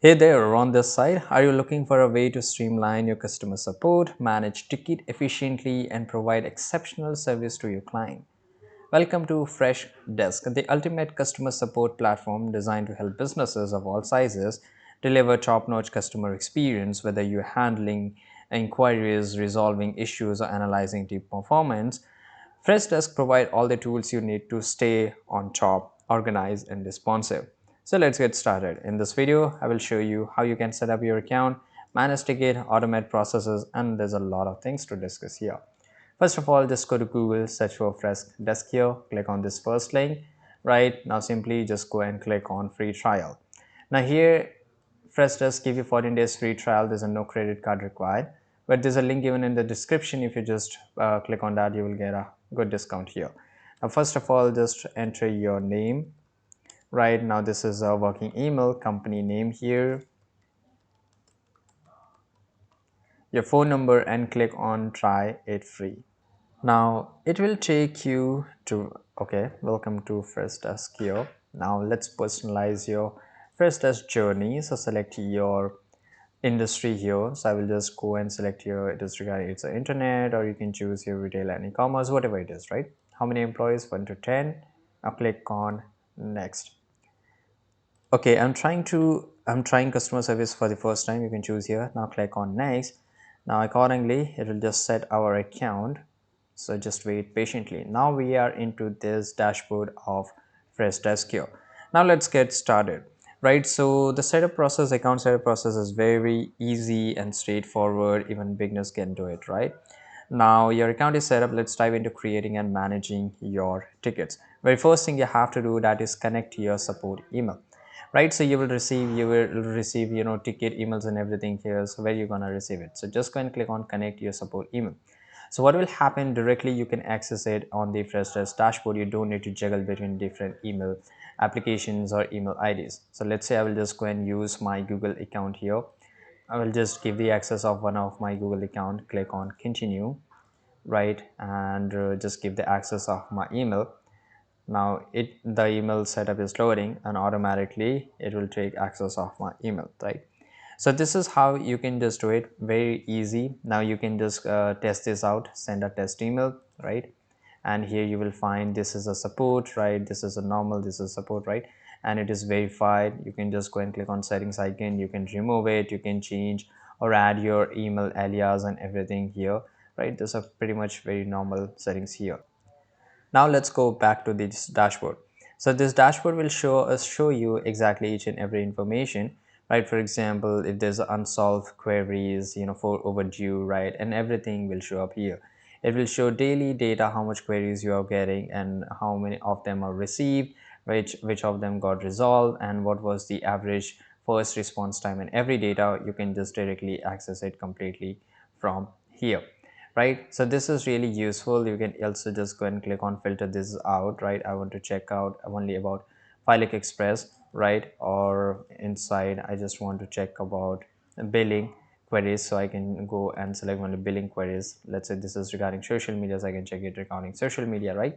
Hey there, on this side, are you looking for a way to streamline your customer support, manage ticket efficiently, and provide exceptional service to your client? Welcome to Freshdesk, the ultimate customer support platform designed to help businesses of all sizes deliver top-notch customer experience, whether you're handling inquiries, resolving issues, or analyzing team performance. Freshdesk provide all the tools you need to stay on top, organized, and responsive. So let's get started. In this video, I will show you how you can set up your account, manage ticket, automate processes, and there's a lot of things to discuss here. First of all, just go to Google, search for Freshdesk here, click on this first link. Right now, simply just go and click on free trial. Now here, Freshdesk give you 14 days free trial. There's a no credit card required, but there's a link given in the description. If you just click on that, you will get a good discount here. Now, first of all, just enter your name. Right now, this is a working email, company name here, your phone number, and click on try it free. Now it will take you to, okay, welcome to Freshdesk here. Now let's personalize your Freshdesk journey. So select your industry here. So I will just go and select your industry, it's the internet, or you can choose your retail and e-commerce, whatever it is, right? How many employees? 1 to 10. Now click on next. Okay, I'm trying customer service for the first time. You can choose here. Now click on next. Now accordingly, it will just set our account. So just wait patiently. Now we are into this dashboard of Freshdesk here. Now let's get started. Right, so the setup process, account setup process is very easy and straightforward. Even beginners can do it, right? Now your account is set up. Let's dive into creating and managing your tickets. Very first thing you have to do, that is connect to your support email. Right, so you will receive ticket emails and everything here. So where you're gonna receive it, so just go and click on connect your support email. So what will happen directly, you can access it on the Freshdesk dashboard. You don't need to juggle between different email applications or email IDs. So let's say I will just go and use my Google account here. I will just give the access of one of my Google account, click on continue, right, and just give the access of my email. Now the email setup is loading, and automatically it will take access of my email, right? So this is how you can just do it, very easy. Now you can just test this out, send a test email, right? And here you will find this is a support, right? This is a normal, this is support, right? And it is verified. You can just go and click on settings icon. You can remove it, you can change or add your email alias and everything here, right? Those are pretty much very normal settings here. Now let's go back to this dashboard. So this dashboard will show you exactly each and every information, right? For example, if there's unsolved queries, for overdue, right, and everything will show up here. It will show daily data, how much queries you are getting and how many of them are received, which of them got resolved, and what was the average first response time, and every data you can just directly access it completely from here, right? So this is really useful. You can also just go and click on filter this out, right? I want to check out only about Filec Express, right? Or inside I just want to check about billing queries, so I can go and select only billing queries. Let's say this is regarding social media, so I can check it regarding social media, right?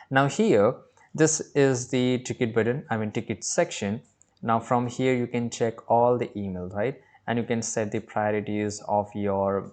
Now here, this is the ticket button, I mean ticket section. Now from here you can check all the emails, right? And you can set the priorities of your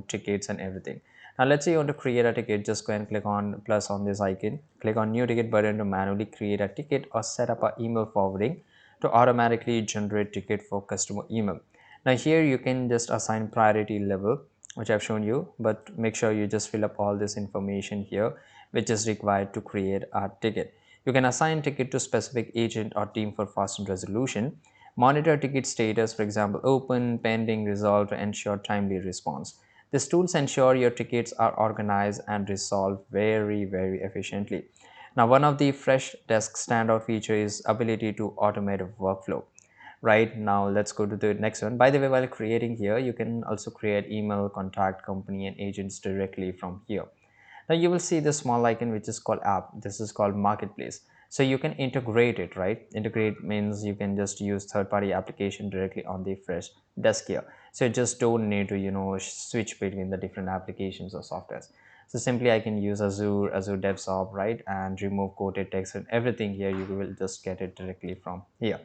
tickets and everything. Now let's say you want to create a ticket, just go and click on plus on this icon, click on new ticket button to manually create a ticket or set up an email forwarding to automatically generate ticket for customer email. Now here you can just assign priority level, which I've shown you, but make sure you just fill up all this information here which is required to create a ticket. You can assign ticket to specific agent or team for faster resolution. Monitor ticket status, for example, open, pending, resolved to ensure timely response. These tools ensure your tickets are organized and resolved very efficiently. Now, one of the Freshdesk standout feature is ability to automate a workflow. Right now, let's go to the next one. By the way, while creating here, you can also create email, contact company, and agents directly from here. Now you will see this small icon which is called app. This is called marketplace. So you can integrate it, right? Integrate means you can just use third-party application directly on the Freshdesk here. So you just don't need to switch between the different applications or softwares. So simply I can use Azure DevSop, right, and remove quoted text and everything here. You will just get it directly from here.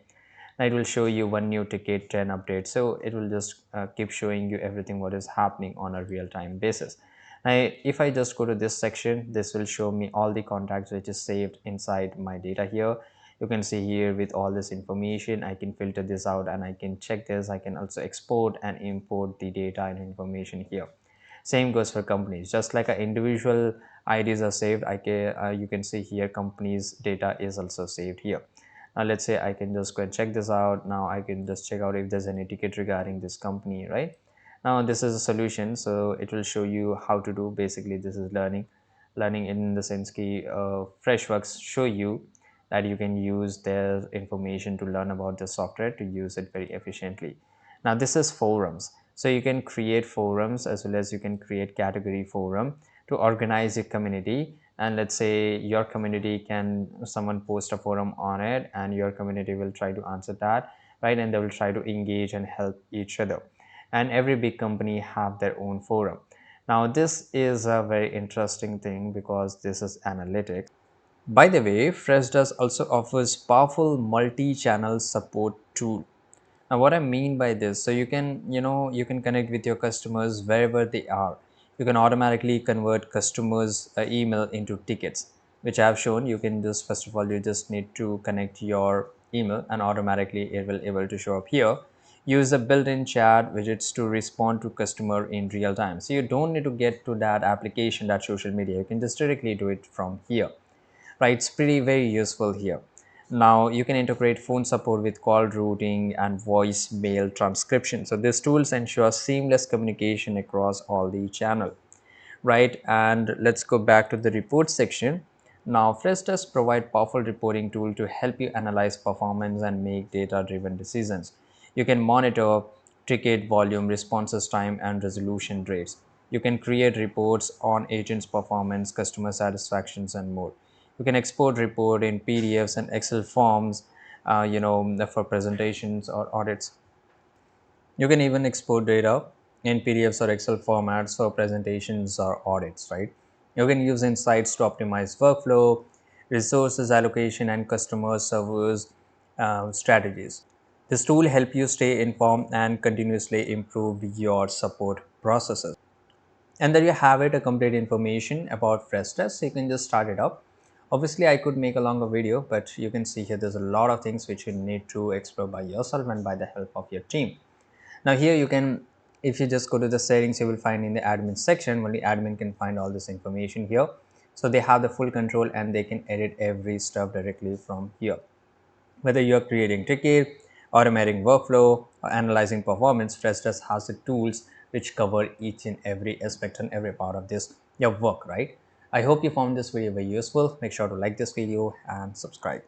Now it will show you one new ticket, 10 updates. So it will just keep showing you everything what is happening on a real time basis. Now if I just go to this section, this will show me all the contacts which is saved inside my data here. You can see here with all this information, I can filter this out and I can check this. I can also export and import the data and information here. Same goes for companies. Just like individual IDs are saved, you can see here companies data is also saved here. Now let's say I can just go and check this out. Now I can just check out if there's any ticket regarding this company, right? Now this is a solution, so it will show you how to do. Basically this is learning in the sense ki Freshworks show you that you can use their information to learn about the software to use it very efficiently. Now this is forums, so you can create forums as well as you can create category forum to organize your community. And let's say your community can someone post a forum on it and your community will try to answer that, right? And they will try to engage and help each other. And every big company have their own forum. Now this is a very interesting thing because this is analytics. By the way, Freshdesk also offers powerful multi-channel support tool. Now what I mean by this, so you can, you can connect with your customers wherever they are. You can automatically convert customers email into tickets, which I have shown. You can just, first of all, you just need to connect your email and automatically it will able to show up here. Use the built-in chat widgets to respond to customer in real time. So you don't need to get to that application, that social media. You can just directly do it from here, right? It's pretty very useful here. Now you can integrate phone support with call routing and voice mail transcription. So these tools ensure seamless communication across all the channel, right? And let's go back to the report section. Now Freshdesk provide powerful reporting tool to help you analyze performance and make data driven decisions. You can monitor ticket volume, responses time, and resolution rates. You can create reports on agents performance, customer satisfactions, and more. You can export report in PDFs and Excel forms, for presentations or audits. You can even export data in PDFs or Excel formats for presentations or audits, right? You can use insights to optimize workflow, resources allocation, and customer service strategies. This tool help you stay informed and continuously improve your support processes. And there you have it, a complete information about Freshdesk. So you can just start it up. Obviously, I could make a longer video, but you can see here there's a lot of things which you need to explore by yourself and by the help of your team. Now here you can, if you just go to the settings, you will find in the admin section, only admin can find all this information here. So they have the full control and they can edit every stuff directly from here. Whether you're creating ticket, automating workflow, or analyzing performance, Freshdesk has the tools which cover each and every aspect and every part of this your work, right? I hope you found this video very useful. Make sure to like this video and subscribe.